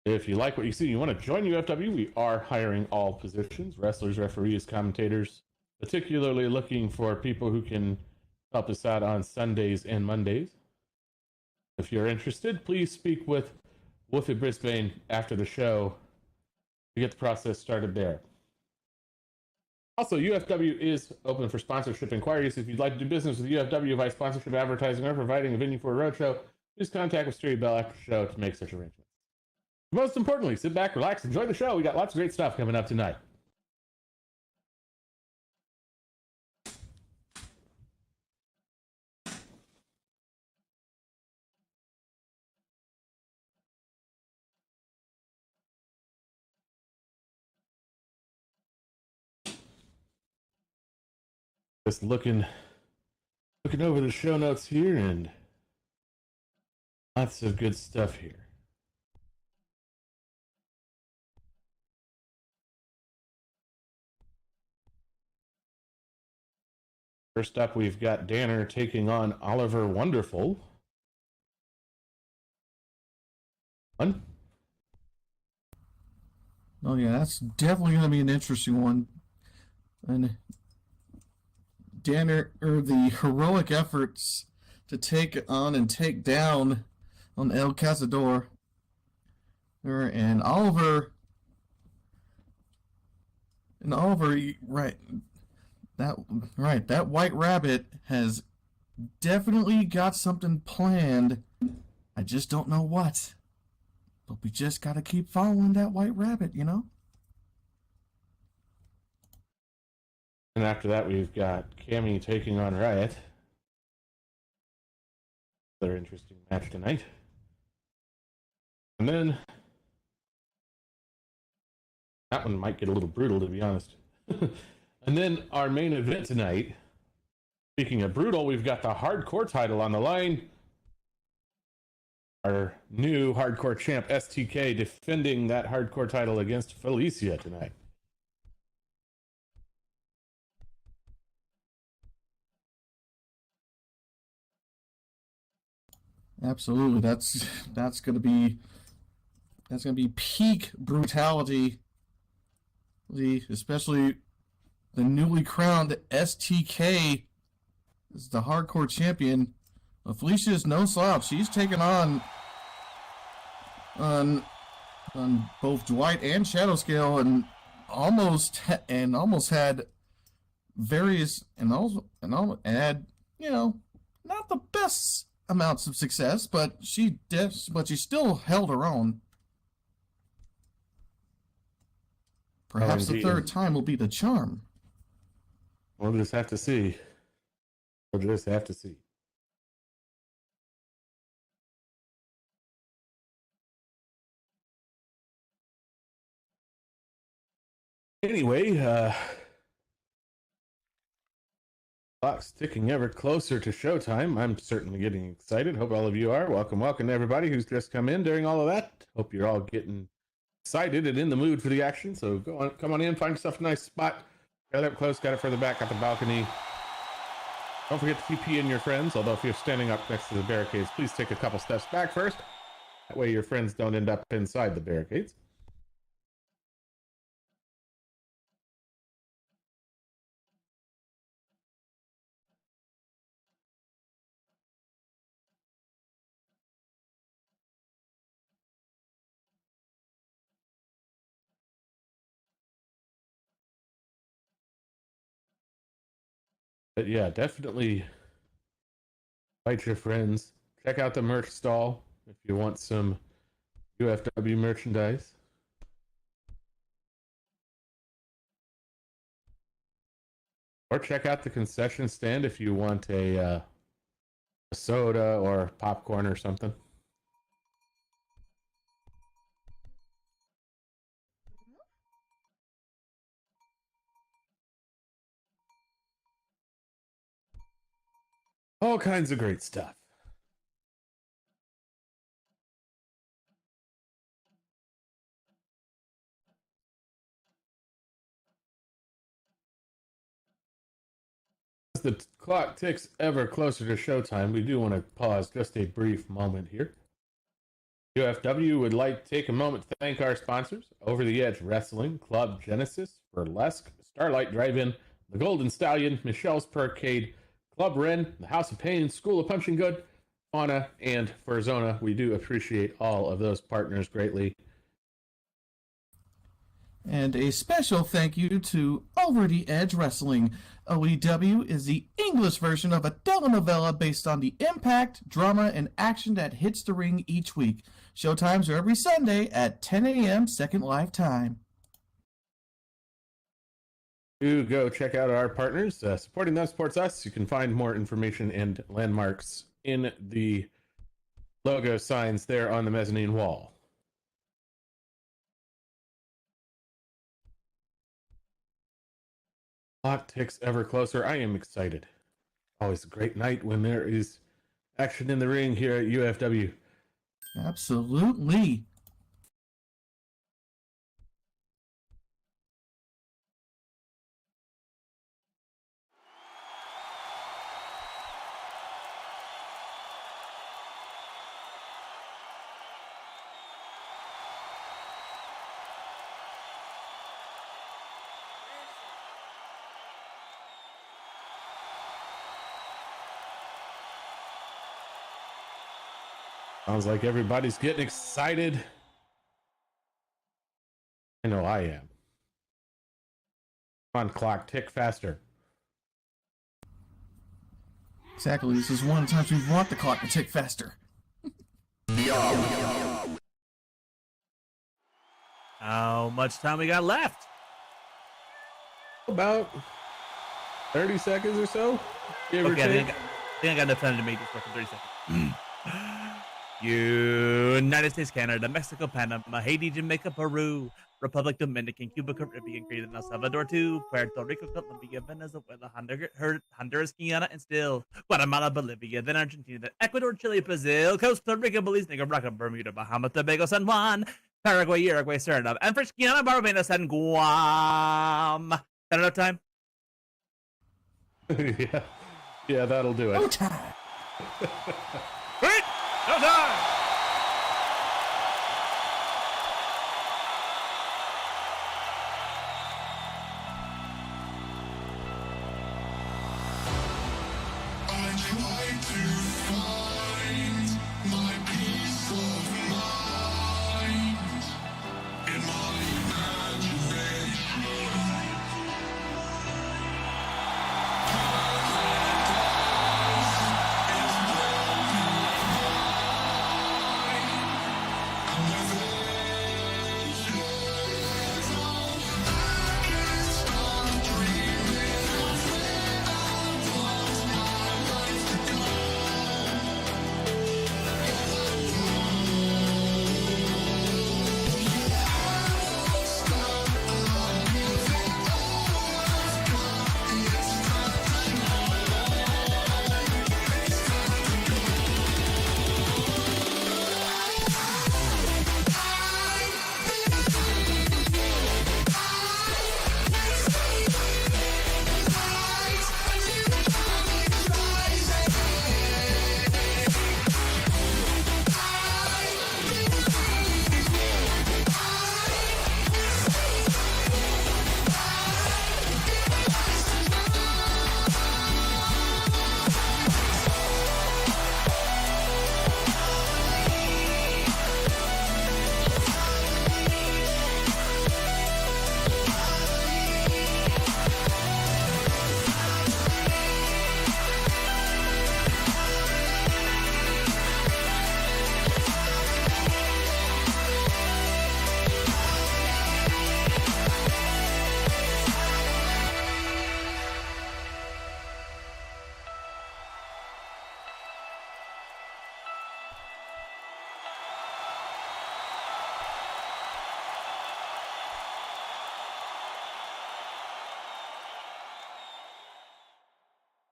If you like what you see and you want to join UFW, we are hiring all positions, wrestlers, referees, commentators, particularly looking for people who can help us out on Sundays and Mondays. If you're interested, please speak with Wolfie Brisbane after the show to get the process started there. Also, UFW is open for sponsorship inquiries. If you'd like to do business with UFW via sponsorship, advertising, or providing a venue for a roadshow, please contact Mystery Bell after the show to make such arrangements. Most importantly, sit back, relax, enjoy the show. We got lots of great stuff coming up tonight. Just looking over the show notes here, and lots of good stuff here. First up, we've got Danner taking on Oliver Wonderful. One. Oh yeah, that's definitely going to be an interesting one. And Danner, or the heroic efforts to take on and take down on El Cazador, and Oliver, right, that White Rabbit has definitely got something planned. I just don't know what. But we just gotta keep following that White Rabbit, you know? And after that, we've got Cammy taking on Riot. Another interesting match tonight. And then that one might get a little brutal, to be honest. And then our main event tonight. Speaking of brutal, we've got the hardcore title on the line. Our new hardcore champ, STK, defending that hardcore title against Felicia tonight. Absolutely, that's gonna be peak brutality. Especially the newly crowned STK is the hardcore champion. Felicia is no slouch. She's taken on both Dwight and Shadowscale, and almost had various and had, you know, not the best amounts of success, but she still held her own. Perhaps the third time will be the charm. We'll just have to see. Anyway, clock's ticking ever closer to showtime. I'm certainly getting excited. Hope all of you are. Welcome to everybody who's just come in during all of that. Hope you're all getting excited and in the mood for the action. So come on in, find yourself a nice spot. Got it up close, got it further back, got the balcony. Don't forget to TP in your friends, although if you're standing up next to the barricades, please take a couple steps back first. That way your friends don't end up inside the barricades. But yeah, definitely invite your friends. Check out the merch stall if you want some UFW merchandise. Or check out the concession stand if you want a soda or popcorn or something. All kinds of great stuff. As the clock ticks ever closer to showtime, we do want to pause just a brief moment here. UFW would like to take a moment to thank our sponsors, Over the Edge Wrestling, Club Genesis, Burlesque, Starlight Drive-In, The Golden Stallion, Michelle's Percade, Club Ren, The House of Pain, School of Punching Good, Fauna, and Furzona. We do appreciate all of those partners greatly. And a special thank you to Over the Edge Wrestling. OEW is the English version of a telenovela based on the impact, drama, and action that hits the ring each week. Showtimes are every Sunday at 10 a.m. Second Live Time. Do go check out our partners. Supporting them supports us. You can find more information and landmarks in the logo signs there on the mezzanine wall. Clock ticks ever closer. I am excited. Always a great night when there is action in the ring here at UFW. Absolutely. Sounds like everybody's getting excited. I know I am. Come on, clock, tick faster. Exactly. This is one of the times we want the clock to tick faster. How much time we got left? About 30 seconds or so. Give or Okay, I take. think I got enough time to make this work in 30 seconds. United States, Canada, Mexico, Panama, Haiti, Jamaica, Peru, Republic Dominican, Cuba, Caribbean, Grenada, El Salvador, too, Puerto Rico, Colombia, Venezuela, Honduras, Guyana, and still Guatemala, Bolivia, then Argentina, then Ecuador, Chile, Brazil, Costa Rica, Belize, Nicaragua, Bermuda, Bahamas, Tobago, San Juan, Paraguay, Uruguay, Suriname, and French Guiana, Barbados, and Guam. Is that enough time? Yeah, that'll do it. No time. Great! No time!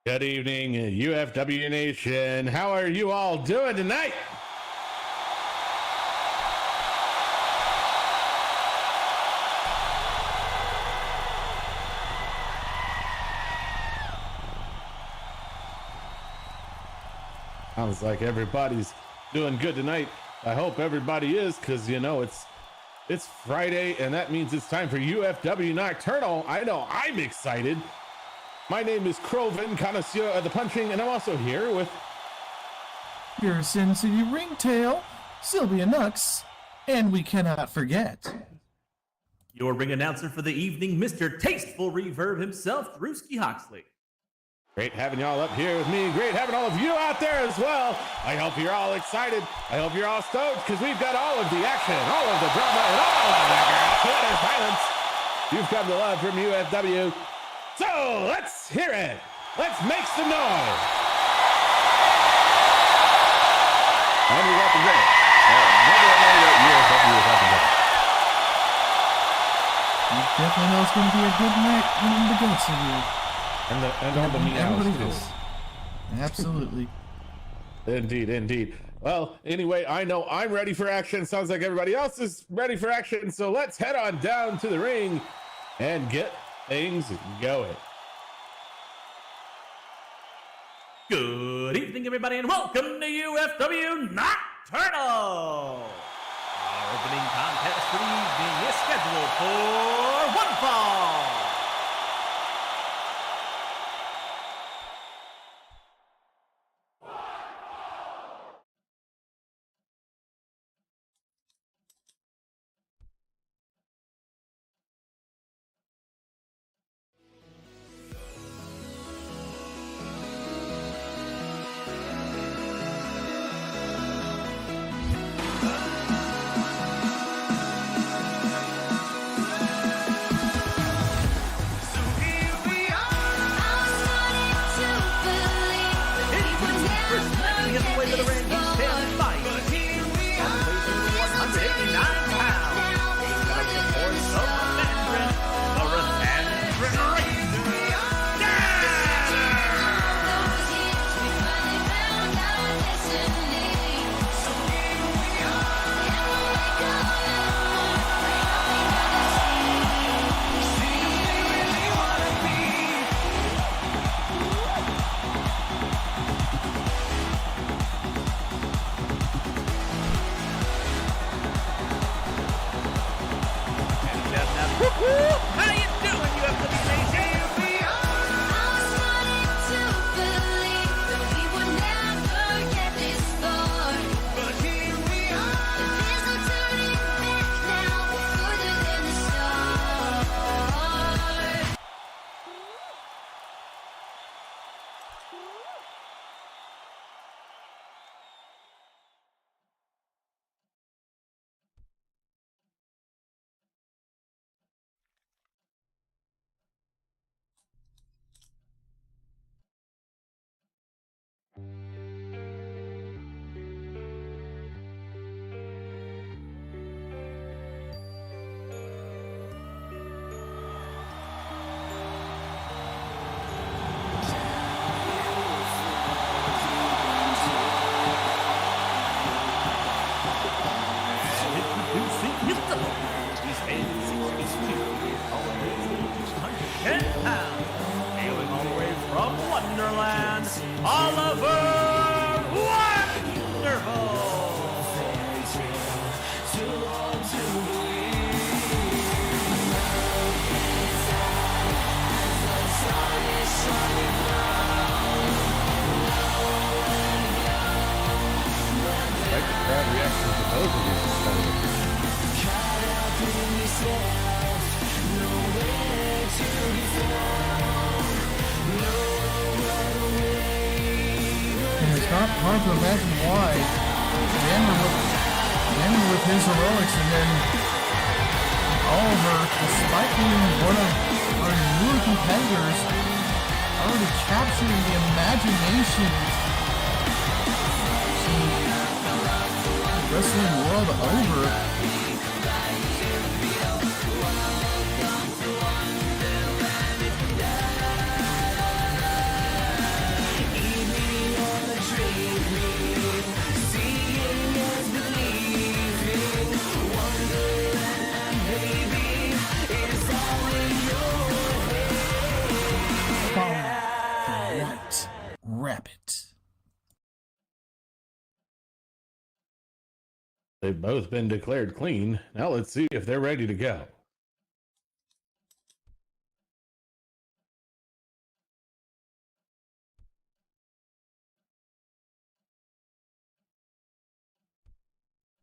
Good evening, UFW Nation. How are you all doing tonight? Sounds like everybody's doing good tonight. I hope everybody is, because you know it's Friday, and that means it's time for UFW Nocturnal. I know I'm excited. My name is Crovin, connoisseur of the punching, and I'm also here with your Sin City Ringtail, Sylvia Nux, and we cannot forget your ring announcer for the evening, Mr. Tasteful Reverb himself, Drewski Hoxley. Great having y'all up here with me. Great having all of you out there as well. I hope you're all excited. I hope you're all stoked, because we've got all of the action, all of the drama, and all of the Twitter silence you've come to love from UFW. So let's hear it. Let's make some noise. And we got the ring. Never know what UFW is happening. you definitely know it's going to be a good night in the goats of you. And all the meows Everybody too. else. Absolutely. Indeed. Well, anyway, I know I'm ready for action. Sounds like everybody else is ready for action. So let's head on down to the ring and get things going. Good evening, everybody, and welcome to UFW Nocturnal! Our opening contest for the evening is scheduled for one fall. How you doing, UFW Nation? Hailing all the way from Wonderland, Oliver Wonderful! Like the crowd reaction to both of these competitors. And it's not hard to imagine why. Jammer with his heroics, and then Oliver, despite being one of our newer competitors, already capturing the imagination of the wrestling world over. Rabbit. They've both been declared clean. Now let's see if they're ready to go.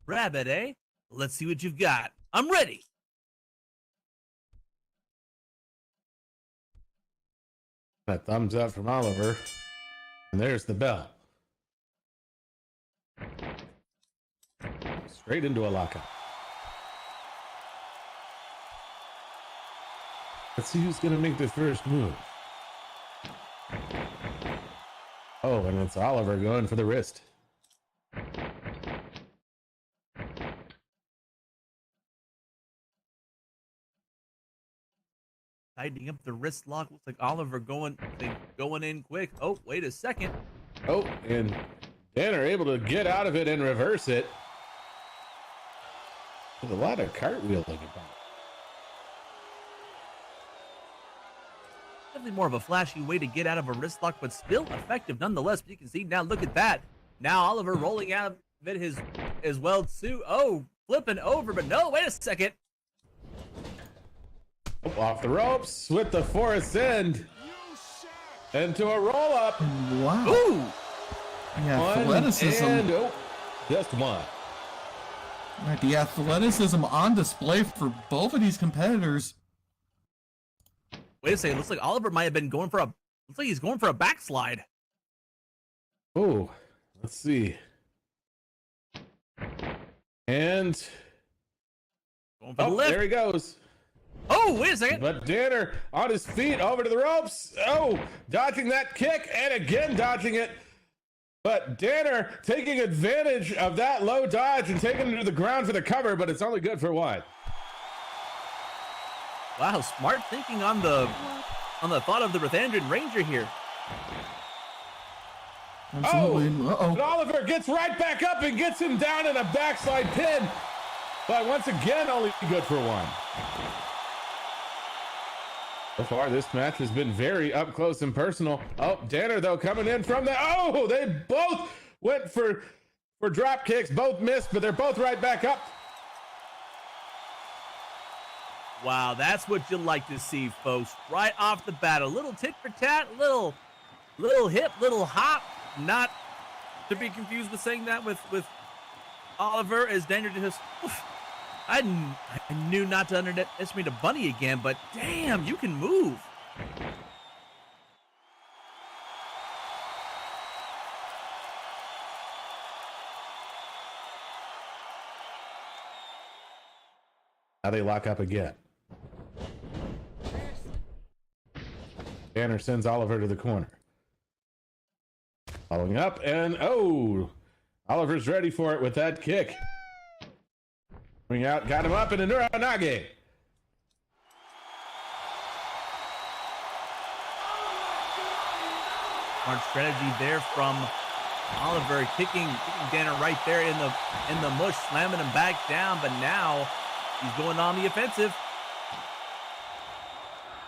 Rabbit, eh? Let's see what you've got. I'm ready. A thumbs up from Oliver. And there's the bell. Straight into a lockout. Let's see who's going to make the first move. Oh, and it's Oliver going for the wrist. Tightening up the wrist lock. Looks like Oliver going in quick. Oh, wait a second. Oh, and Danner able to get out of it and reverse it. There's a lot of cartwheeling about. Definitely more of a flashy way to get out of a wrist lock, but still effective nonetheless. But you can see now, look at that. Now Oliver rolling out of it his well too. Oh, flipping over, but no, wait a second. Off the ropes with the forest end. Into a roll up. Wow. Ooh. Yeah, One athleticism. and just one. Right, the athleticism on display for both of these competitors. Wait a second. Looks like Oliver might have been going for a. Looks like he's going for a backslide. Oh, let's see. And Going for the lift. there he goes. Oh, wait a second. But Danner on his feet over to the ropes. Oh, dodging that kick and again dodging it. But Danner taking advantage of that low dodge and taking it to the ground for the cover, but it's only good for one. Wow, smart thinking on the thought of the Ruthandran Ranger here. Absolutely. Uh-oh. And Oliver gets right back up and gets him down in a backslide pin. But once again, only good for one. So far, this match has been very up close and personal. Oh, Danner, though, coming in from the... Oh, they both went for drop kicks. Both missed, but they're both right back up. Wow, that's what you like to see, folks. Right off the bat, a little tit for tat, little hip, little hop. Not to be confused with saying that with Oliver, as Danner just... I knew not to underestimate a bunny again, but damn, you can move. Now they lock up again. Danner sends Oliver to the corner. Following up, and oh, Oliver's ready for it with that kick. Coming out, got him up in a Neuronage. Smart strategy there from Oliver, kicking Danner right there in the mush, slamming him back down. But now he's going on the offensive.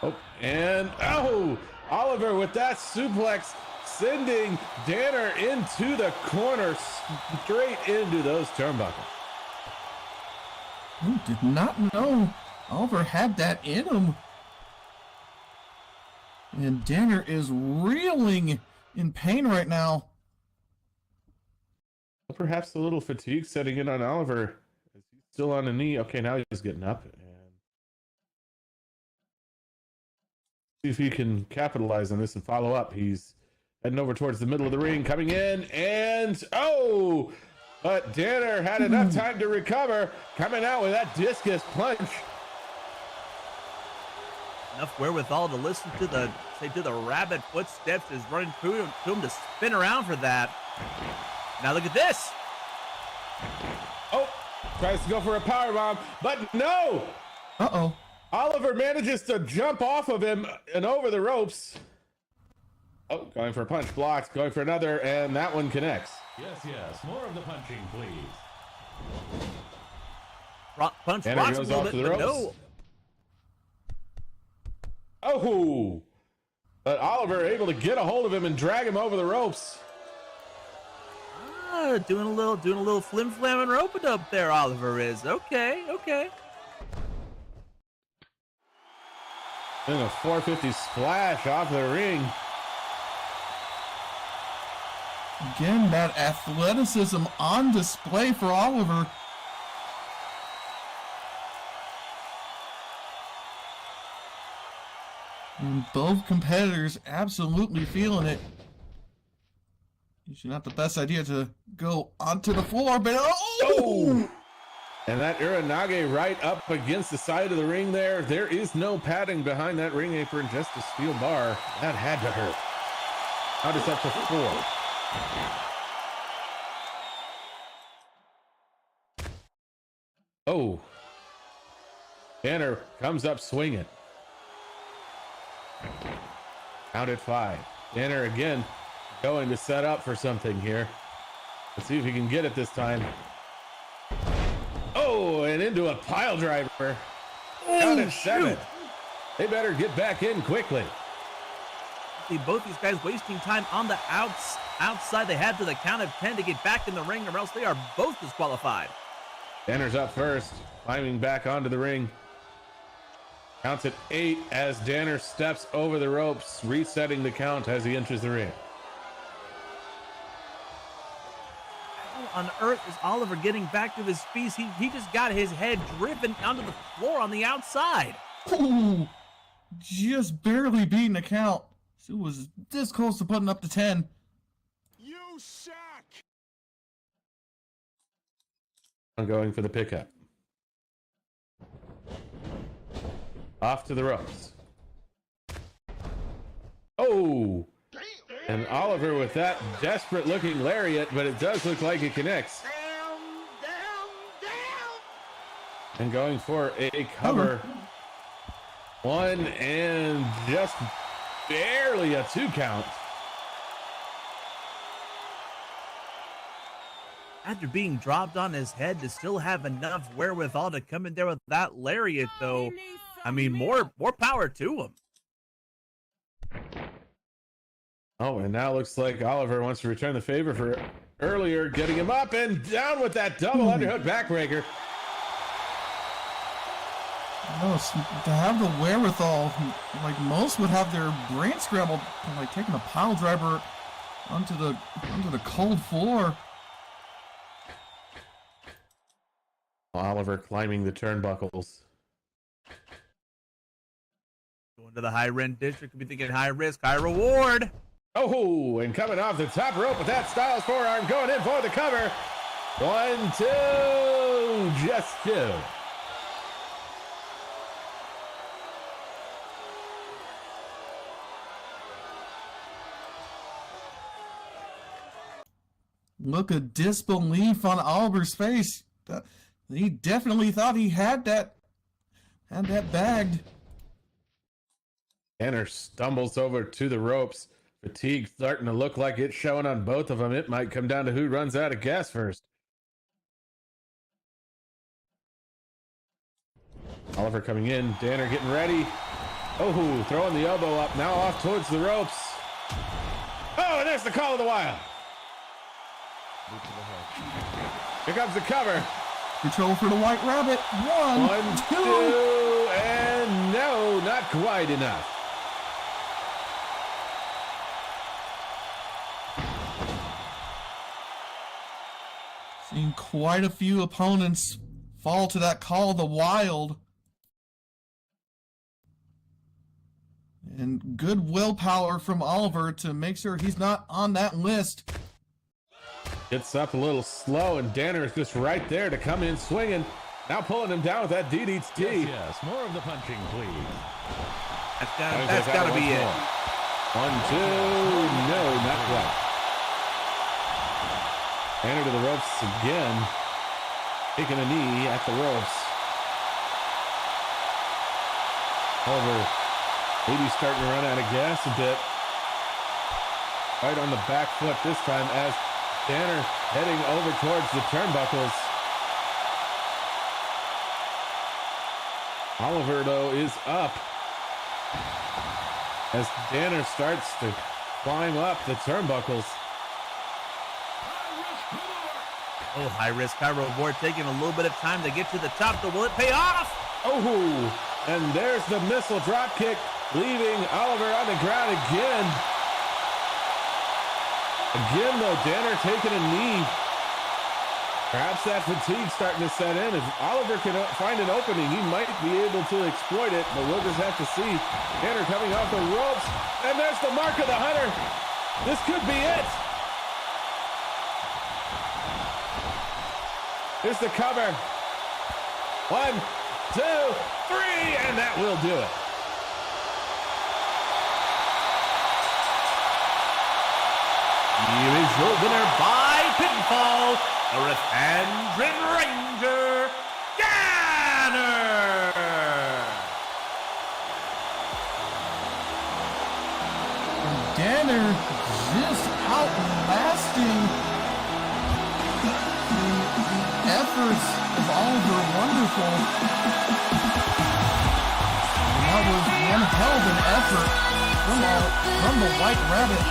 Oh, and oh, Oliver with that suplex, sending Danner into the corner, straight into those turnbuckles. I did not know Oliver had that in him. And Danner is reeling in pain right now. Perhaps a little fatigue setting in on Oliver. He's still on a knee. Okay, now he's getting up. And see if he can capitalize on this and follow up. He's heading over towards the middle of the ring, coming in, and oh! But Danner had enough time to recover, coming out with that discus punch. Enough wherewithal to listen to the rabbit footsteps is running through him to spin around for that. Now look at this. Oh, tries to go for a powerbomb, but no! Uh-oh. Oliver manages to jump off of him and over the ropes. Oh, going for a punch, blocked, going for another, and that one connects. Yes, more of the punching, please. Punch Danner blocks a goes little off bit, to the but ropes. no. Oh! But Oliver able to get a hold of him and drag him over the ropes. Doing a little flim flam and rope a dope there, Oliver is. Okay. Doing a 450 splash off the ring. Again, that athleticism on display for Oliver. And both competitors absolutely feeling it. Usually not the best idea to go onto the floor, but oh! And that Uranage right up against the side of the ring there. There is no padding behind that ring apron, just a steel bar. That had to hurt. Now it's up to 4. Oh. Danner comes up swinging. Out at 5. Danner again going to set up for something here. Let's see if he can get it this time. Oh, and into a pile driver. Out at 7. They better get back in quickly. See both these guys wasting time on the outside. They had to the count of 10 to get back in the ring, or else they are both disqualified. Danner's up first, climbing back onto the ring. Counts at 8 as Danner steps over the ropes, resetting the count as he enters the ring. How on earth is Oliver getting back to his feet? He just got his head driven onto the floor on the outside. Ooh, just barely beating the count. It was this close to putting up to 10. You suck! I'm going for the pickup. Off to the ropes. Oh! And Oliver with that desperate looking lariat, but it does look like it connects. Down! And going for a cover. 1 and just barely a 2 count. After being dropped on his head, to still have enough wherewithal to come in there with that lariat, though. I mean, more power to him. Oh, and now looks like Oliver wants to return the favor for earlier, getting him up and down with that double underhook backbreaker. No, to have the wherewithal, like most would have their brain scrambled, like taking a pile driver onto the cold floor. Oliver climbing the turnbuckles. Going to the high rent district, could be thinking high risk, high reward. Oh, and coming off the top rope with that Styles forearm, going in for the cover. 1, 2, just 2. Look of disbelief on Oliver's face. He definitely thought he had that bagged. Danner stumbles over to the ropes. Fatigue starting to look like it's showing on both of them. It might come down to who runs out of gas first. Oliver coming in. Danner getting ready. Oh, throwing the elbow up. Now off towards the ropes. Oh, and there's the call of the wild. Here comes the cover. Control for the White Rabbit. 1, 2, and no, not quite enough. Seen quite a few opponents fall to that call of the wild. And good willpower from Oliver to make sure he's not on that list. Gets up a little slow, and Danner is just right there to come in swinging. Now pulling him down with that DDT. Yes, more of the punching, please. That's got to be it. 1, 2, no, not quite. Danner to the ropes again. Taking a knee at the ropes. However, maybe starting to run out of gas a bit. Right on the back foot this time as Danner heading over towards the turnbuckles. Oliver, though, is up as Danner starts to climb up the turnbuckles. Oh, high risk, high reward, taking a little bit of time to get to the top. So will it pay off? Oh, and there's the missile drop kick, leaving Oliver on the ground again. Again, though, Danner taking a knee. Perhaps that fatigue starting to set in. If Oliver can find an opening, he might be able to exploit it, but we'll just have to see. Danner coming off the ropes, and there's the mark of the hunter. This could be it. Here's the cover. 1, 2, 3, and that will do it. Here is your winner by pinfall, the Refandrin Ranger, Danner! Danner just outlasting the efforts of Oliver Wonderful. That was one hell of an effort from the White Rabbit.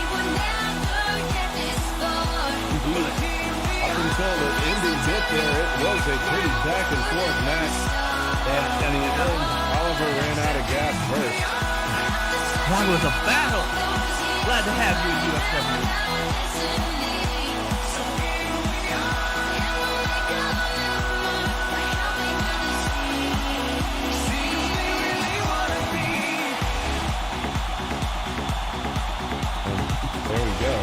Up until the ending bit there, it was a pretty back and forth match. And in the end, Oliver ran out of gas first. It was a battle. Glad to have you in UFW. There we go.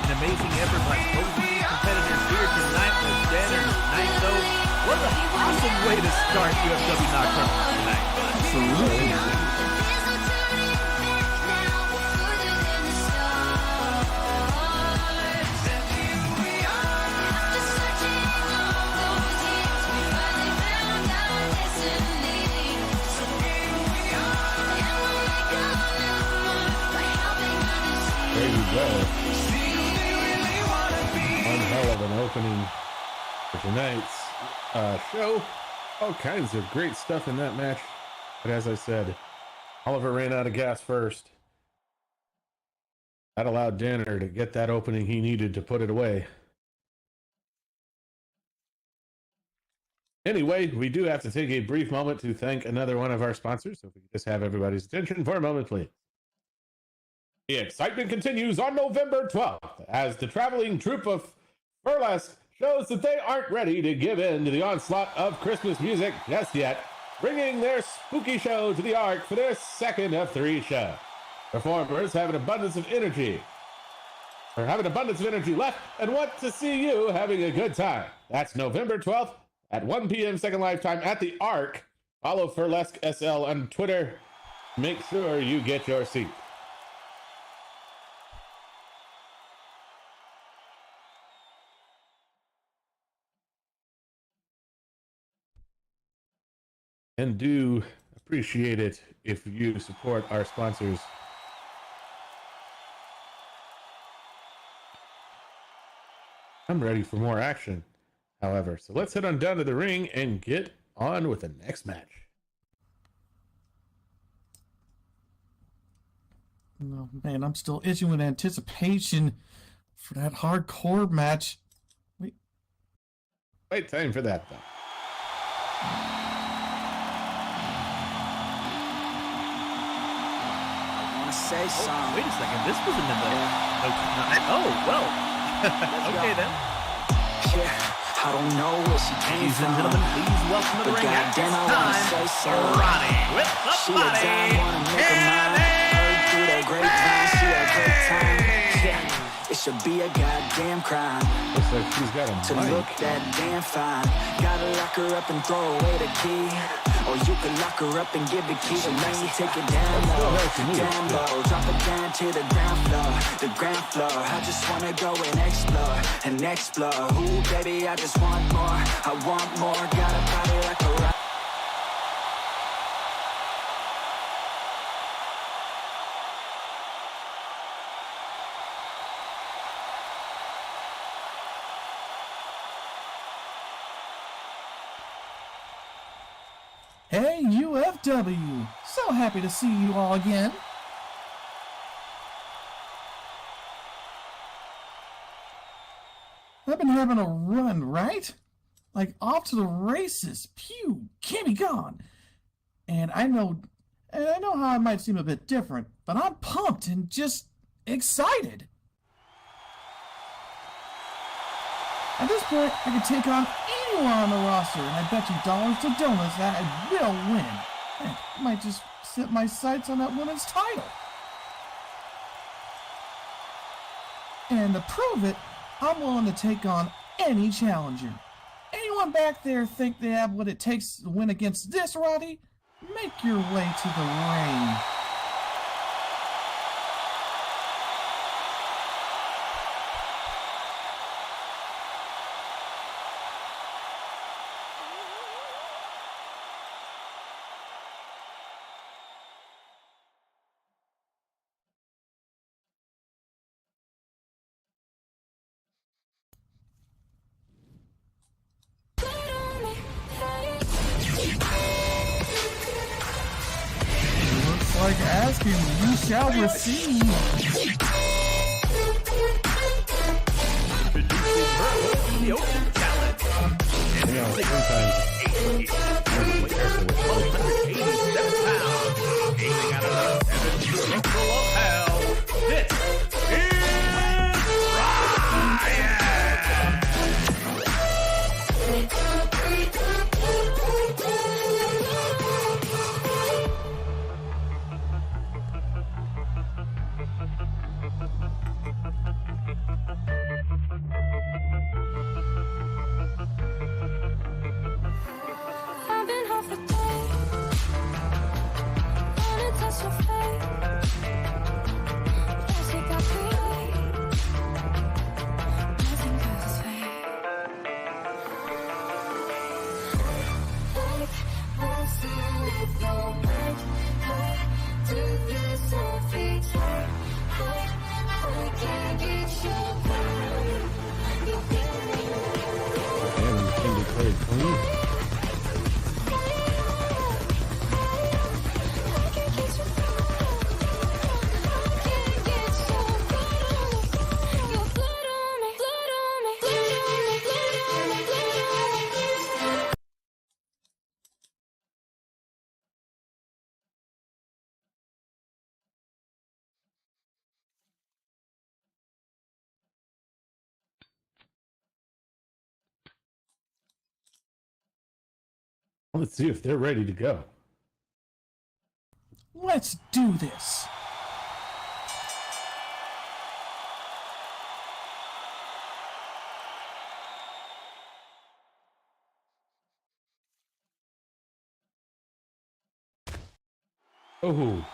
An amazing effort by both competitors here tonight with Danner tonight, though. What an awesome way to start UFW Nocturnal tonight. Absolutely. There you go. One hell of an opening for tonight's show. All kinds of great stuff in that match. But as I said, Oliver ran out of gas first. That allowed Danner to get that opening he needed to put it away. Anyway, we do have to take a brief moment to thank another one of our sponsors. So if we could just have everybody's attention for a moment, please. The excitement continues on November 12th as the traveling troupe of Burlesque shows that they aren't ready to give in to the onslaught of Christmas music just yet, bringing their spooky show to the Ark for their second of 3 shows. Performers have an abundance of energy left and want to see you having a good time. That's November 12th at 1 p.m. Second Life Time at the Ark. Follow Burlesque SL on Twitter. Make sure you get your seat. And do appreciate it if you support our sponsors. I'm ready for more action, however. So let's head on down to the ring and get on with the next match. Oh, man, I'm still itching with anticipation for that hardcore match. Right time for that, though. Say something. Wait a second, this wasn't in the Oh, well. Okay then. Yeah, I don't know where she came Ladies and from. gentlemen, please welcome to the But ring at this goddamn, I wanna say time, something. Ronnie with the She a dime, body, wanna make her mine. Heard through that grapevine, she a great time. Yeah, it should be a goddamn crime Looks like she's got a to mic. look that damn fine. Gotta lock her up and throw away the key. Or you can lock her up and give the key to me. Take it down low, down low. Drop it down to the ground floor, the ground floor. I just wanna go and explore, and explore. Ooh, baby, I just want more, I want more. Got a body like a rock. Hey, UFW! So happy to see you all again. I've been having a run, right? Like off to the races. Pew, Cammy gone. And I know how it might seem a bit different, but I'm pumped and just excited. At this point, I can take on anyone on the roster, and I bet you dollars to donuts that I will win. Heck, I might just set my sights on that women's title. And to prove it, I'm willing to take on any challenger. Anyone back there think they have what it takes to win against this, Roddy? Make your way to the ring. Like asking, you shall receive. The open challenge. You know, sometimes 187 pounds. Aiming at a 7 below hell. This is Riot. Let's see if they're ready to go. Let's do this. Oh,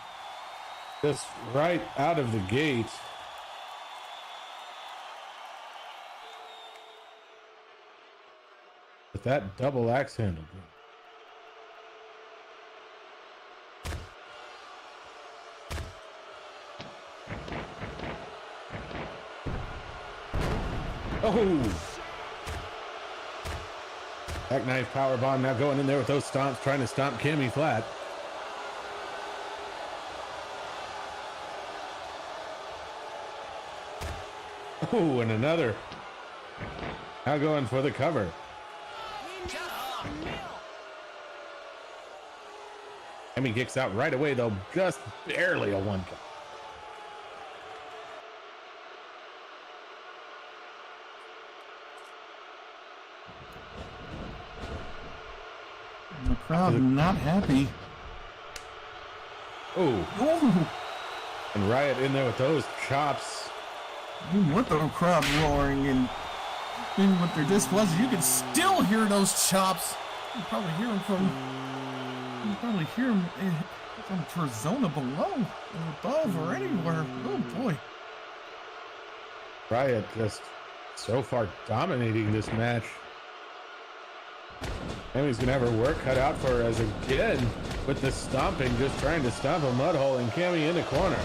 just right out of the gate. With that double axe handle. Oh! Jackknife powerbomb now going in there with those stomps, trying to stomp Cammy flat. Oh, and another. Now going for the cover. Cammy kicks out right away, though, just barely a one count. The crowd not happy. Oh, and Riot in there with those chops. You want the crowd roaring and with their displeasure, you can still hear those chops. You can probably hear them from Trezona below, or above, or anywhere. Oh boy! Riot just so far dominating this match. Cammy's gonna have her work cut out for her as again with the stomping, just trying to stomp a mud hole, and Cammy in the corner.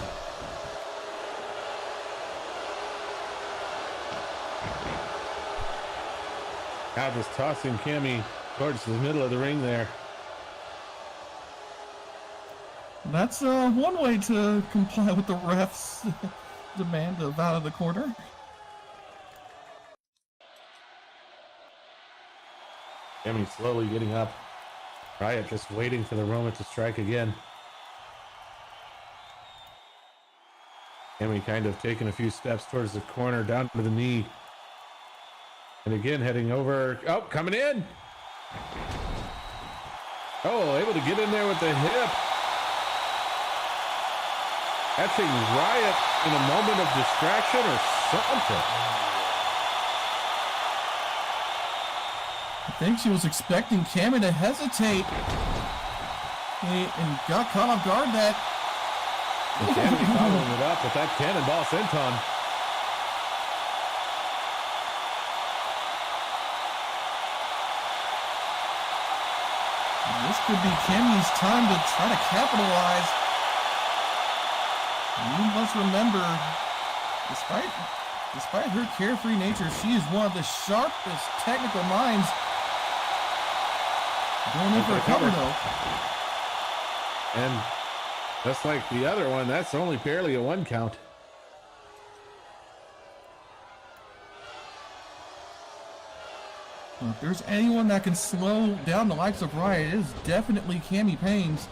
Now just tossing Cammy towards the middle of the ring there. That's one way to comply with the ref's demand of out of the corner. Cammy slowly getting up. Riot just waiting for the Roma to strike again. Cammy kind of taking a few steps towards the corner, down to the knee. And again heading over. Oh, coming in. Oh, able to get in there with the hip. Catching Riot in a moment of distraction or something. I think she was expecting Cammy to hesitate and got caught off guard that. And Cammy following it up with that cannonball senton. This could be Cammy's time to try to capitalize. You must remember, despite her carefree nature, she is one of the sharpest technical minds. Going in for a cover though. And just like the other one, that's only barely a 1 count. Well, if there's anyone that can slow down the likes of Riot, it is definitely Cammy Paynes.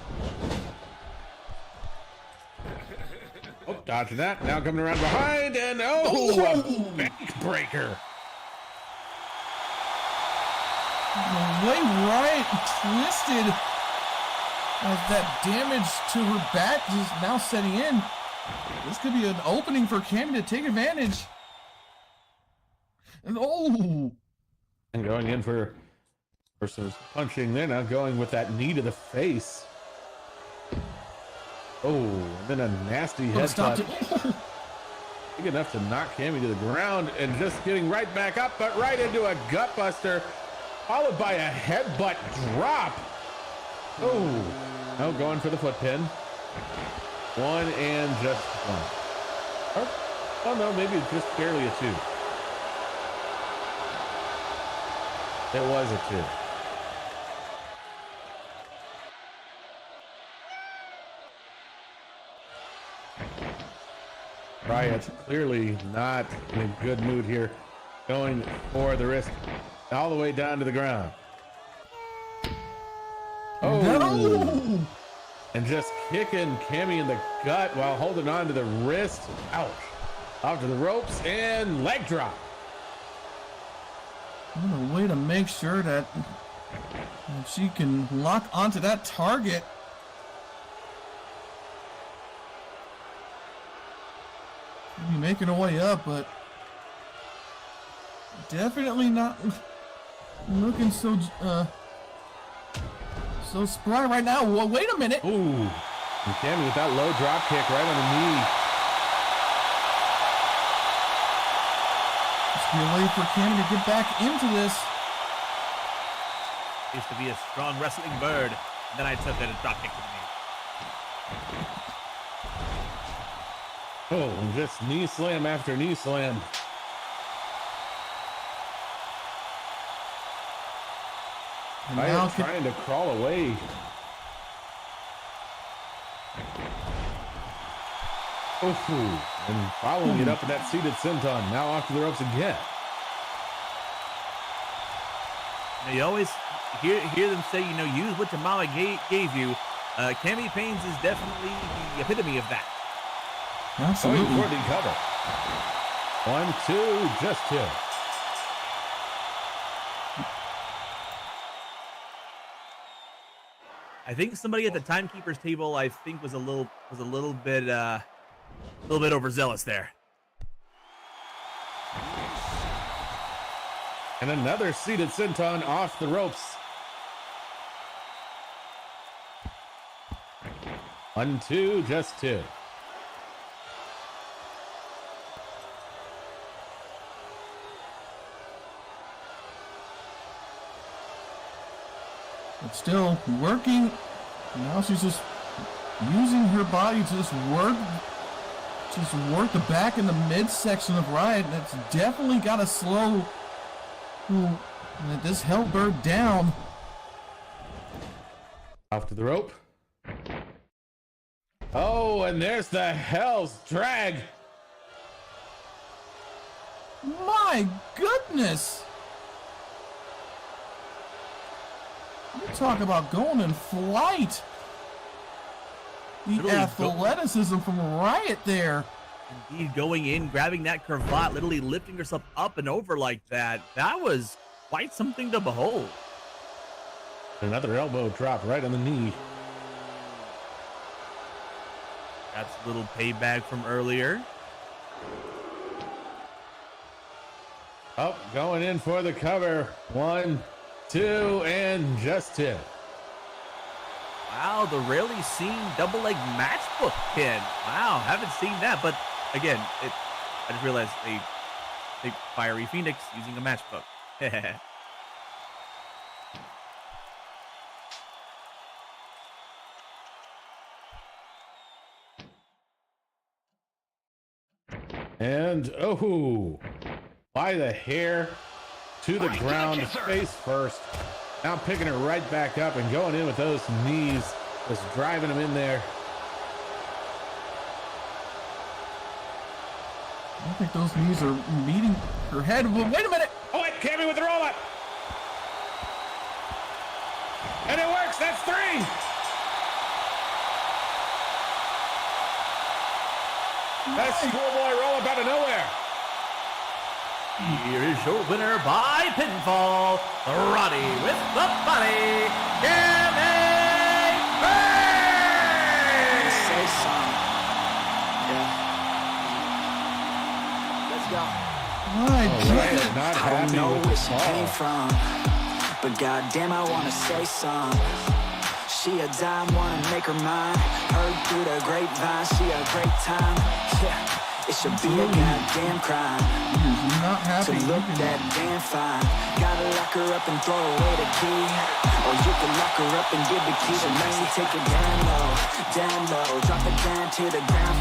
Oh, dodging that. Now coming around behind and a bank breaker. The way Riot twisted as that damage to her back is now setting in. This could be an opening for Cammy to take advantage. And And going in for some punching there. Now going with that knee to the face. Oh, and then a nasty headbutt. Big enough to knock Cammy to the ground and just getting right back up, but right into a gut buster, followed by a headbutt drop. Oh, now going for the foot pin. 1 and just 1. Oh no, maybe it's just barely a 2. It was a 2. Riot clearly not in a good mood here. Going for the wrist all the way down to the ground. Oh! No! And just kicking Cammy in the gut while holding on to the wrist. Ouch. Off to the ropes and leg drop. What a way to make sure that she can lock onto that target. She'll be making her way up, but definitely not looking so spry right now. Well, wait a minute. Ooh. And Cammy with that low drop kick right on the knee. Just be a way for Cammy to get back into this. Used to be a strong wrestling bird, and then I took it and drop kick to the knee. Oh, and just knee slam after knee slam. And Riot now trying to crawl away. Ooh, and following it up with that seated senton. Now off to the ropes again. Now, you always hear them say, you know, use what your mama gave you. Cammy Paynes is definitely the epitome of that. absolutely. Going for the cover. 1, 2, just 2. I think somebody at the timekeeper's table, I think, was a little bit overzealous there. And another seated senton off the ropes. 1, 2, just 2. But still working. Now she's just using her body to just work the back and the midsection of Riot. That's definitely got to slow this Hellbird down. Off to the rope. Oh, and there's the Hell's Drag. My goodness! You talk about going in flight. The Literally athleticism from Riot there. Indeed, going in, grabbing that cravat, literally lifting herself up and over like that. That was quite something to behold. Another elbow drop right on the knee. That's a little payback from earlier. Oh, going in for the cover. 1, 2, and just hit. Wow, the rarely seen double leg matchbook pin. Wow, haven't seen that. But again, I just realized a Fiery Phoenix using a matchbook. And oh, by the hair to the ground, face first. Now picking her right back up and going in with those knees, just driving them in there. I think those knees are meeting her head. Well, wait a minute! Oh, wait, Cammy with the roll up. And it works, that's 3. That schoolboy roll up out of nowhere. Here is your winner by pinfall, Roddy with the body, Cammy. Say something. Yeah. Let's go. My Riot goodness! not I don't happy know with where the she came fall. from, but goddamn, I wanna say some. She a dime, wanna make her mine. Heard through the grapevine, she a great time. Yeah, it should be a goddamn crime You're not to happy. look that damn fine. Gotta lock her up and throw away the key, or you can lock her up and give the key to me. Take it down low, drop it down to the ground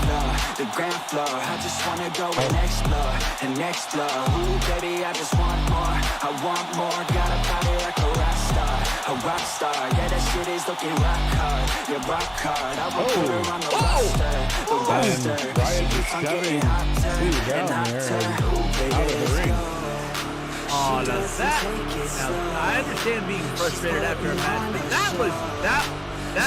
floor. I just wanna go and explore. Ooh, baby, I just want more. I want more. Got a body like a rock star. Yeah, that shit is looking rock hard. Yeah, rock hard. I will put her on the roster. And Riot She is keeps on shoving getting hotter Sue and down there hotter. and Ooh, baby, out of the let's ring. go. Oh, now I understand being frustrated after a match, but that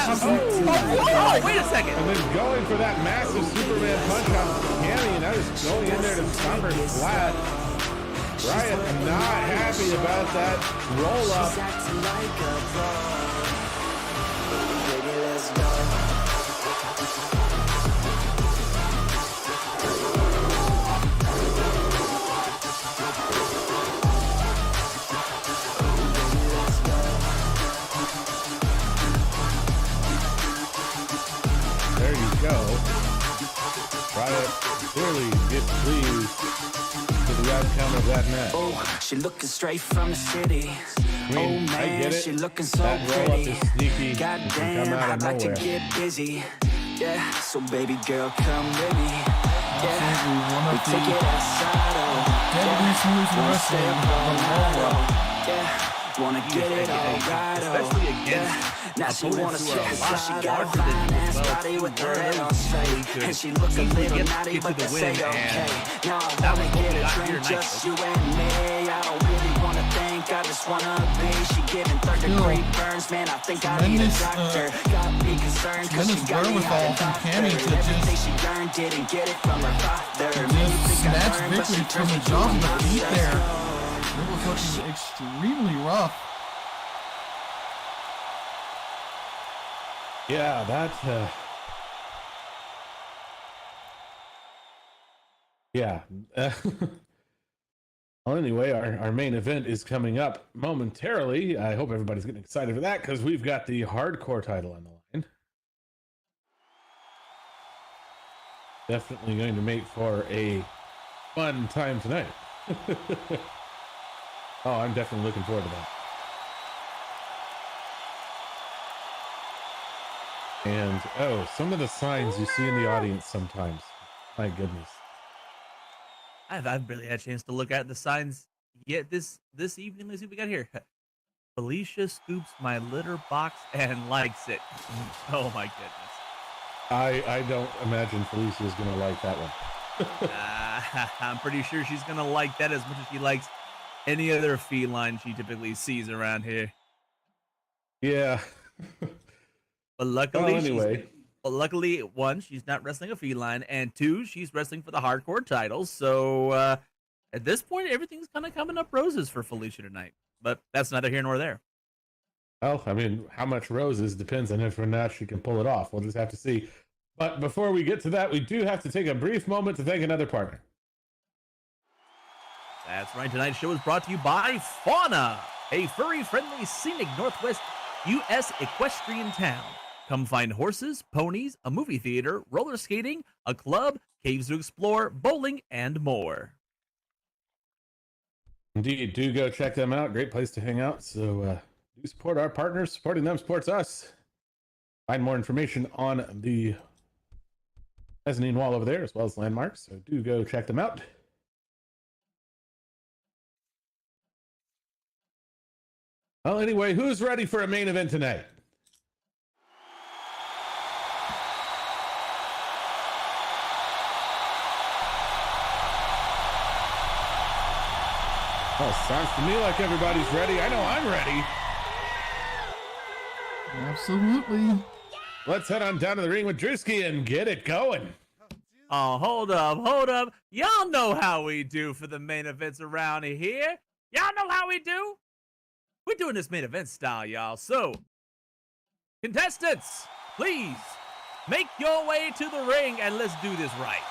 was oh, wait a second. And then going for that massive Superman punch on Cammy, and that is going in there to stop her flat. Riot not happy about that roll up. She's acting like a pro. Baby, let's go. There you go. Riot clearly gets pleased with the outcome of that match. Oh, she looking straight from the city. I mean, Oh I man, get it. she looking so That roll up pretty. is sneaky. It can come Goddamn, out I'd of like to nowhere. get busy. Yeah, so baby girl, come with me. Absolutely one We of take it the outside, oh. deadliest moves in Wanna stay wrestling. up all The night, roll-up. oh. Yeah, wanna get it all right, oh. Especially against Yeah. Now she opponents wanna who check are a it lot out. She got a larger than fine you ass as well, body with too. her head on Really straight, could and she look a easily little get naughty, to but the that's win, okay. and Now I that wanna was what get we a got drink, here tonight, just folks. you and me. I don't really wanna think, I just wanna be. She giving third-degree burns, man. I think I need a Tremendous, doctor. Got me concerned 'cause she tremendous got me wherewithal hot from and Cammy to bothered. Everything just- she learned didn't get it from her father. Just Man, you think I snatched learned, but she victory from turned the me to jaws a of the feet monster. there. It was looking extremely rough. Yeah, that. Yeah. Well, anyway, our main event is coming up momentarily. I hope everybody's getting excited for that because we've got the hardcore title on the line. Definitely going to make for a fun time tonight. Oh, I'm definitely looking forward to that. And oh, some of the signs you see in the audience sometimes. My goodness. I've barely had a chance to look at the signs yet this evening. Let's see what we got here. Felicia scoops my litter box and likes it. Oh my goodness. I don't imagine Felicia is going to like that one. I'm pretty sure she's going to like that as much as she likes any other feline she typically sees around here. Yeah. But luckily, well, anyway. luckily, one, she's not wrestling a feline, and two, she's wrestling for the hardcore title. So at this point, everything's kind of coming up roses for Felicia tonight. But that's neither here nor there. Well, I mean, how much roses depends on if or not she can pull it off. We'll just have to see. But before we get to that, we do have to take a brief moment to thank another partner. That's right. Tonight's show is brought to you by Fauna, a furry-friendly, scenic Northwest U.S. equestrian town. Come find horses, ponies, a movie theater, roller skating, a club, caves to explore, bowling, and more. Indeed, do go check them out. Great place to hang out. So do support our partners. Supporting them supports us. Find more information on the mezzanine wall over there, as well as landmarks. So do go check them out. Well, anyway, who's ready for a main event tonight? Oh, sounds to me like everybody's ready. I know I'm ready. Absolutely. Let's head on down to the ring with Drewski and get it going. Oh, hold up. Y'all know how we do for the main events around here. Y'all know how we do. We're doing this main event style, y'all. So, contestants, please make your way to the ring and let's do this right.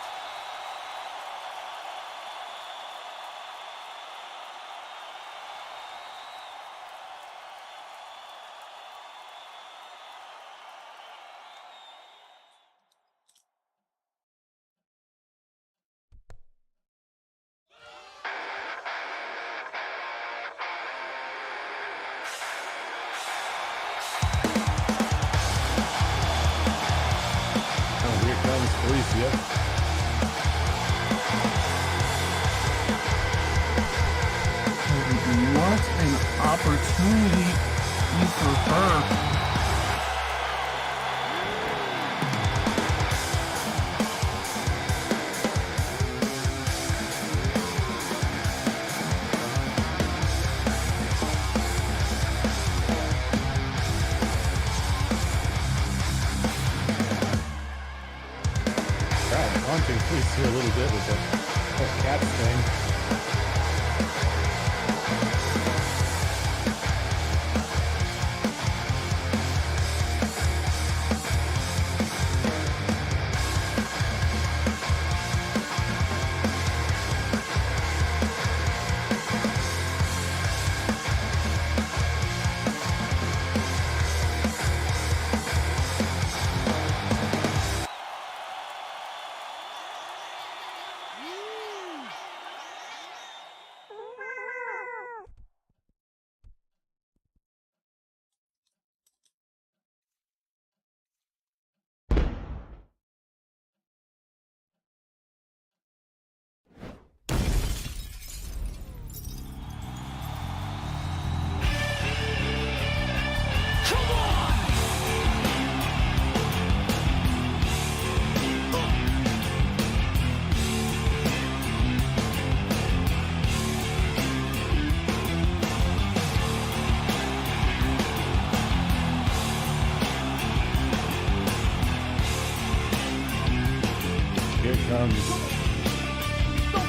Felicia. What an opportunity for her. Haunting Felicia a little bit with that cat thing.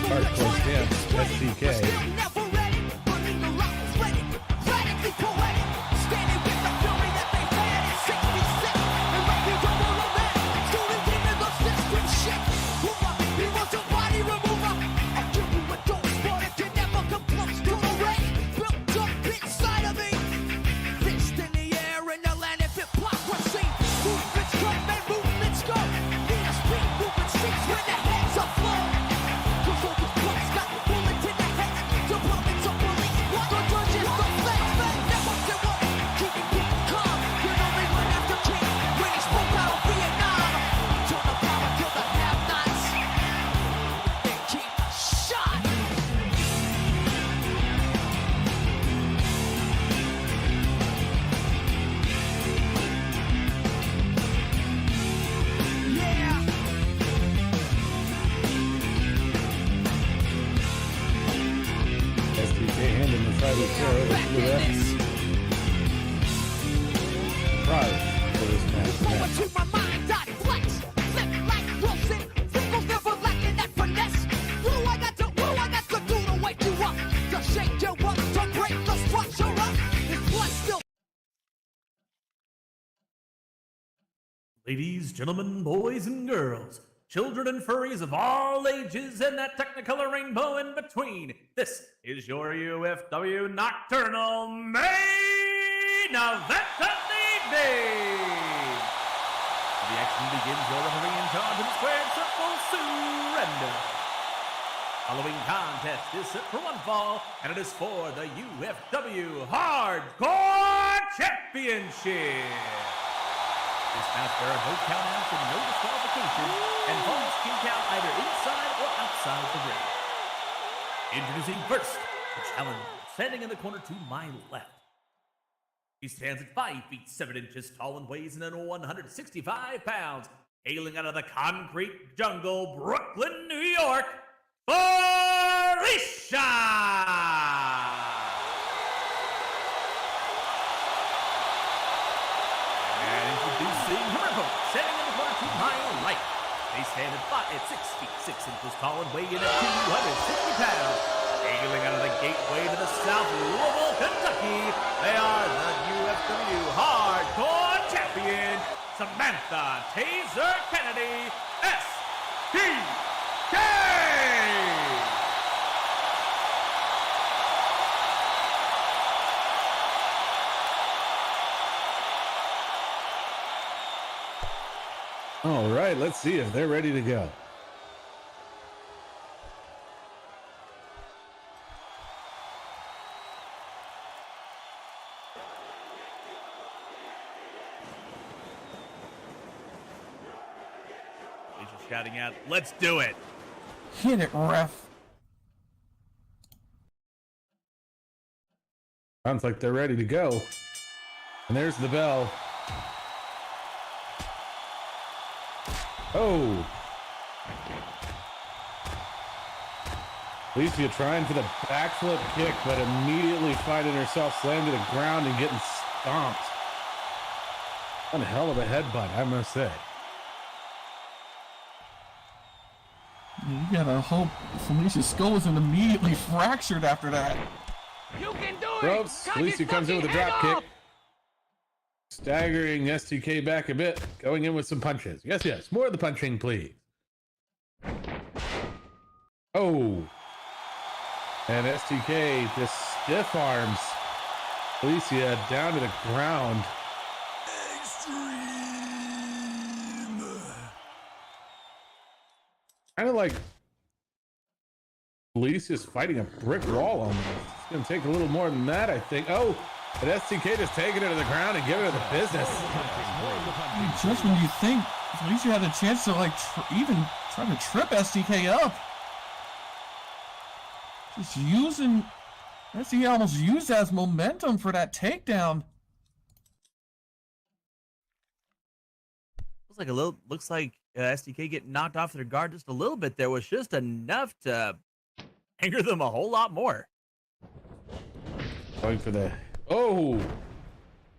Hardcore Champ, SDK. When the heads are flown, 'cause all these punks got bullets in the head to Ladies, gentlemen, boys and girls, children and furries of all ages, and that technicolor rainbow in between, this is your UFW Nocturnal main event of the evening! The action begins, your referee in charge of the squared circle, surrender. Following contest is set for one fall, and it is for the UFW Hardcore Championship. This match, there are no countouts and no disqualifications, and falls can count either inside or outside the ring. Introducing first, the challenger, standing in the corner to my left. He stands at 5 feet 7 inches tall and weighs in at 165 pounds, hailing out of the concrete jungle, Brooklyn, New York, Felicia! Introducing her opponent, standing in the corner to my right. They stand at 6 feet 6 inches tall and weigh in at 260 pounds. Hailing out of the gateway to the South Louisville, Kentucky, they are the UFW Hardcore Champion, Samantha Taser Kennedy, STK! All right, let's see if they're ready to go. He's just shouting out, "Let's do it!" Hit it, ref. Sounds like they're ready to go. And there's the bell. Oh. Felicia trying for the backflip kick, but immediately finding herself slammed to the ground and getting stomped. One hell of a headbutt, I must say. You gotta hope Felicia's skull wasn't immediately fractured after that. You can do it! Ropes. Felicia comes in with a drop kick. Staggering STK back a bit, going in with some punches. Yes, yes, more of the punching, please. Oh. And STK just stiff arms Felicia down to the ground. Extreme. Kind of like Felicia's fighting a brick wall almost. It's going to take a little more than that, I think. Oh. But STK just taking her to the ground and giving her the business. Just when you think Felicia had a chance to even try to trip STK up. Just using, STK almost used as momentum for that takedown. Looks like STK getting knocked off their guard just a little bit there was just enough to anger them a whole lot more. Going for the... Oh,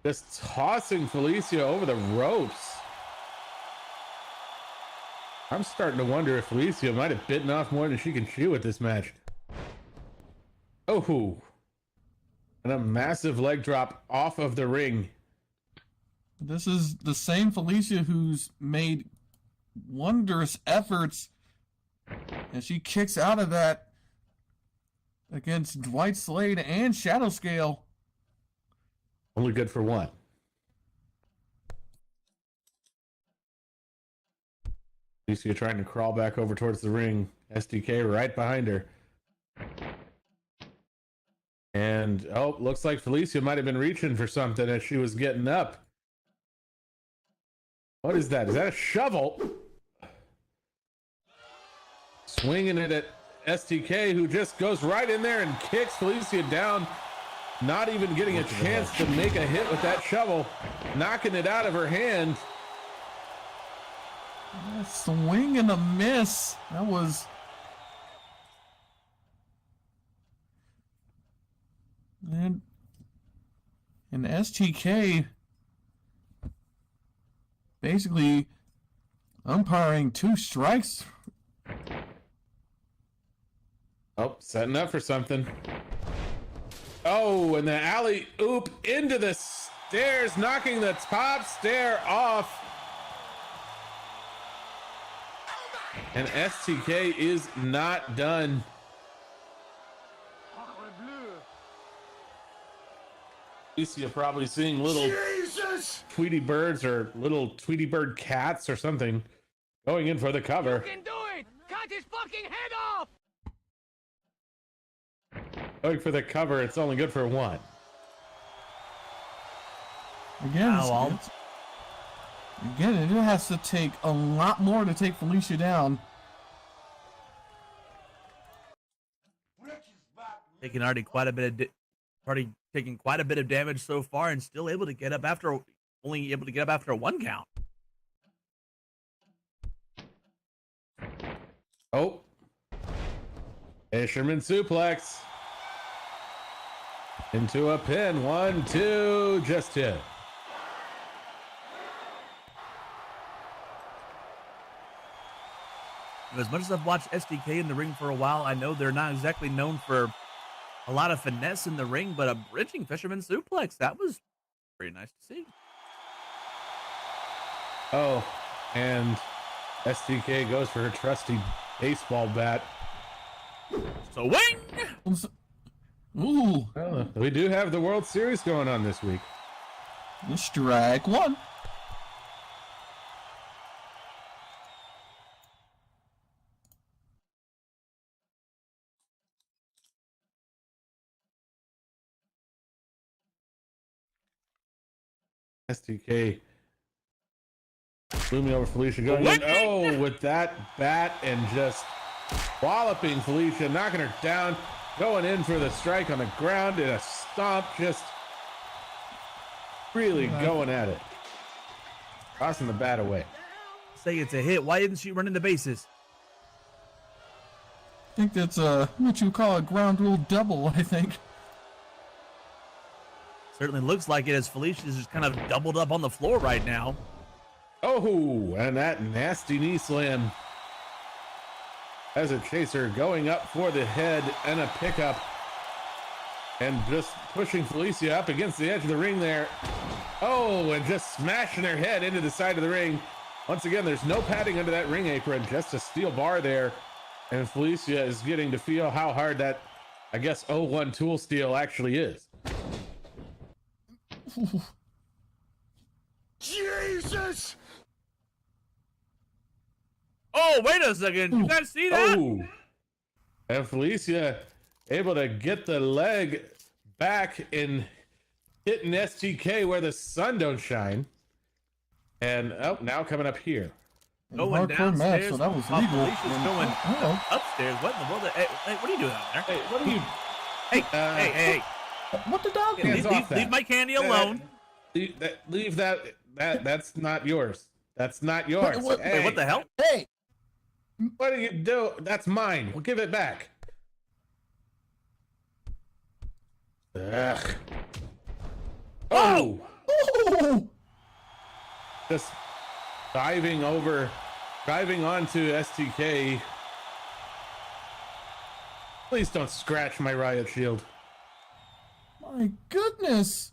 just tossing Felicia over the ropes. I'm starting to wonder if Felicia might have bitten off more than she can chew at this match. Oh, and a massive leg drop off of the ring. This is the same Felicia who's made wondrous efforts, and she kicks out of that against Dwight Slade and Shadow Scale. Only good for one. Felicia trying to crawl back over towards the ring. STK right behind her. And, oh, looks like Felicia might have been reaching for something as she was getting up. What is that? Is that a shovel? Swinging it at STK, who just goes right in there and kicks Felicia down. Not even getting a chance to make a hit with that shovel, knocking it out of her hand. A swing and a miss. That was... And STK basically umpiring 2 strikes. Oh, setting up for something. Oh, and the alley-oop into the stairs, knocking the top stair off. And STK is not done. Felicia probably seeing little Tweety birds or little Tweety bird cats or something going in for the cover. You can do it! Cut his fucking head off! Going for the cover, it's only good for one. Again, it has to take a lot more to take Felicia down. Taking already quite a bit of already taking quite a bit of damage so far, and still able to get up after only able to get up after a 1 count. Oh, Fisherman suplex into a pin. 1, 2, just hit. As much as I've watched SDK in the ring for a while, I know they're not exactly known for a lot of finesse in the ring, but a bridging fisherman suplex, that was pretty nice to see. Oh, and SDK goes for her trusty baseball bat. So wing! Ooh. Well, we do have the World Series going on this week. Strike one. SDK looming over Felicia, going in, oh, with that bat and just walloping Felicia, knocking her down, going in for the strike on the ground in a stomp, just really going at it, tossing the bat away. Say it's a hit. Why isn't she running the bases? I think that's what you call a ground rule double, I think. Certainly looks like it, as Felicia's just kind of doubled up on the floor right now. Oh, and that nasty knee slam as a chaser, going up for the head and a pickup, and just pushing Felicia up against the edge of the ring there. Oh, and just smashing her head into the side of the ring. Once again, there's no padding under that ring apron, just a steel bar there. And Felicia is getting to feel how hard that, I guess, 01 tool steel actually is. Jesus! Oh, wait a second. You guys see that? Oh, and Felicia able to get the leg back and hitting STK where the sun don't shine. And oh, now coming up here. Going Hardcore match, downstairs. so that was while legal. Felicia's going upstairs. What in the world? Hey, what are you doing out there? Hey, what are you? Hey. What the dog do? Leave my candy alone. Leave that. That's not yours. That's not yours. Wait, what the hell? Hey! What do you do? That's mine. We'll give it back. Ugh. Oh! Oh! Just diving onto STK. Please don't scratch my Riot shield. My goodness!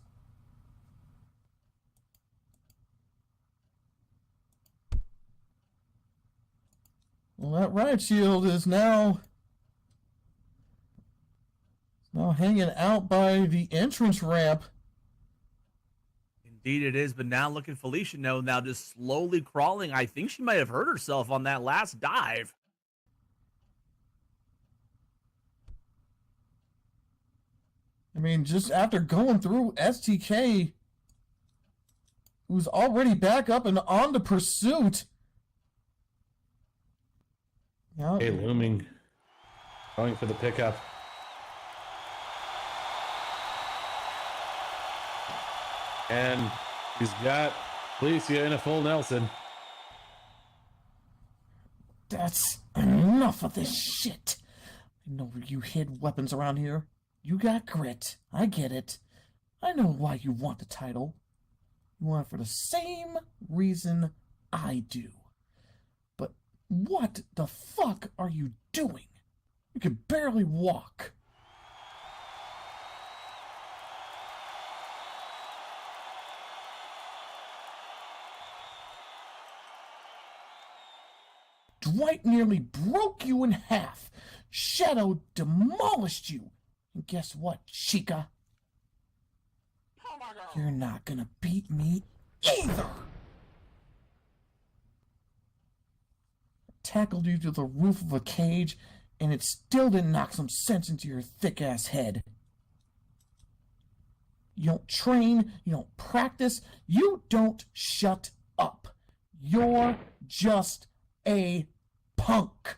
Well, that Riot shield is now hanging out by the entrance ramp. Indeed it is, but now look at Felicia now just slowly crawling. I think she might have hurt herself on that last dive. I mean, just after going through STK, who's already back up and on to pursuit. Yeah. Hey, looming. Going for the pickup. And he's got Felicia in a full Nelson. That's enough of this shit. I know you hid weapons around here. You got grit. I get it. I know why you want the title. You want it for the same reason I do. But what the fuck are you doing? You can barely walk. Dwight nearly broke you in half. Shadow demolished you. And guess what, Chica? You're not gonna beat me either. Tackled you to the roof of a cage, and it still didn't knock some sense into your thick-ass head. You don't train, you don't practice, you don't shut up. You're just a punk.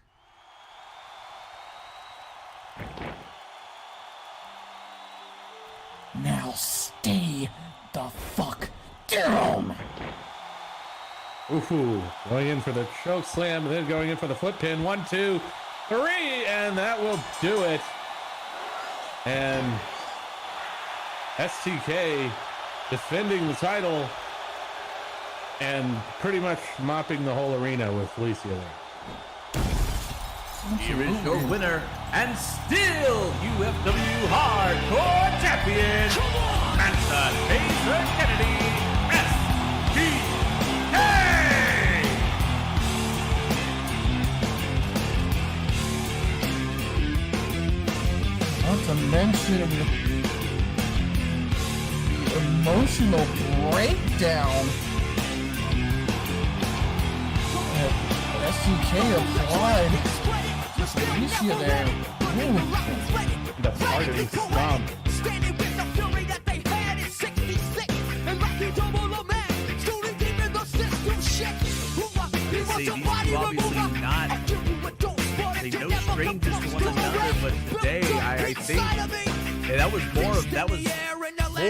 Now stay the fuck down. Ooh, going in for the choke slam, then going in for the foot pin. 1, 2, 3, and that will do it. And STK defending the title and pretty much mopping the whole arena with Felicia there. Here is your winner and still UFW Hardcore Champion, Manson Taser Kennedy, STK! Not to mention the emotional breakdown that STK applied to Felicia there. Ooh. The parting stomp. Standing with the fury that they had in 66 and Rocky double the man, shooting deep in the system shit. See, these two obviously not, they no strangers to one another, but today I think that was more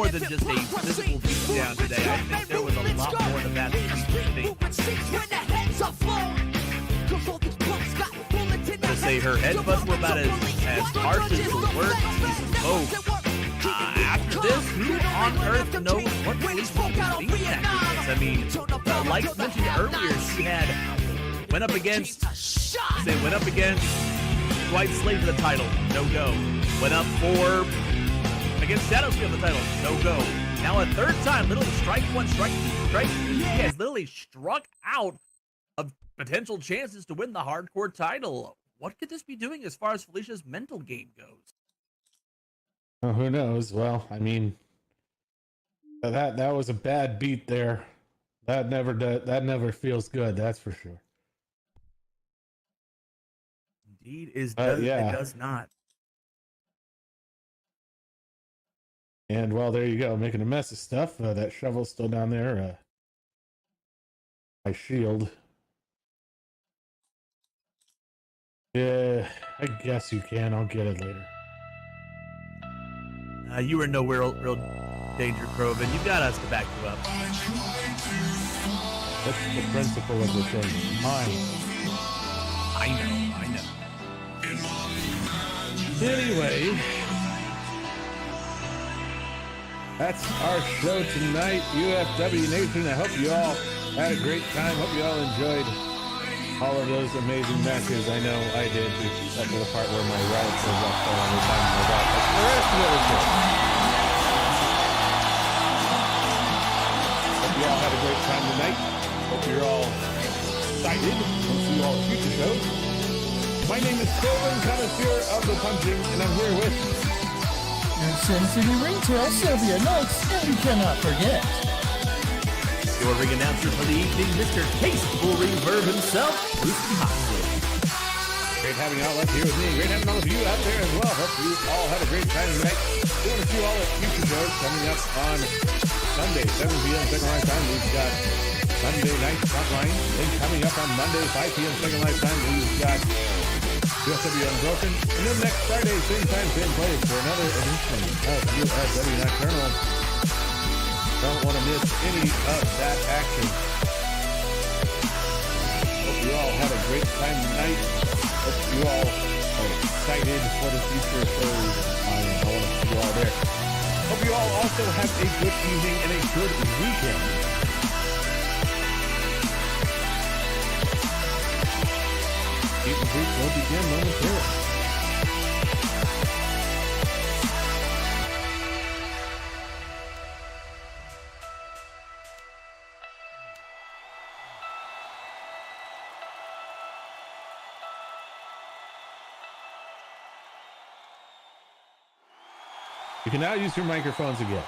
than just a physical beatdown today. I think there was a lot more to that than you think. To say her headbutts were about as harsh as the word spoke. After this, who on earth knows what Felicia's beat tactic is? I mean, like mentioned earlier, she went up against Dwight Slade for the title, no go. Went up against Shadowscale for the title, no go. Now a third time, literally strike one, strike two, strike three. She has literally struck out of potential chances to win the hardcore title. What could this be doing as far as Felicia's mental game goes? Oh, who knows? Well, I mean, that was a bad beat there. That never feels good. That's for sure. Indeed, it does not. And well, there you go, making a mess of stuff. That shovel's still down there. My shield. Yeah, I guess you can. I'll get it later. You were in no real danger, Croven. You've got us to back you up. That's the principle of the thing. Mine. I know. Anyway, that's our show tonight, UFW Nation. I hope you all had a great time. Hope you all enjoyed all of those amazing matches. I know I did, except for the part where my Riot was up there on the time of that. But the rest of it was good. Hope you all had a great time tonight. Hope you're all excited. We'll see you all at future shows. My name is Sylvan, connoisseur of the punching, and I'm here with Your Sin City Retail, Sylvia Notes, and you cannot forget your ring announcer for the evening, Mr. Tasteful Reverb himself, Bruce Hopkins. Great having all up here with me. Great having all of you out there as well. Hope you all had a great time tonight. We want to see you all at future shows coming up on Sunday, 7 p.m. Second Life Time. We've got Sunday Night Frontline. Then coming up on Monday, 5 p.m. Second Life Time, we've got UFW Unbroken. And then next Friday, same time, same place for another edition of UFW Nocturnal. Don't want to miss any of that action. Hope you all had a great time tonight. Hope you all are excited for the future shows. I want to see you all there. Hope you all also have a good evening and a good weekend. Meet and greet will begin momentarily. You can now use your microphones again.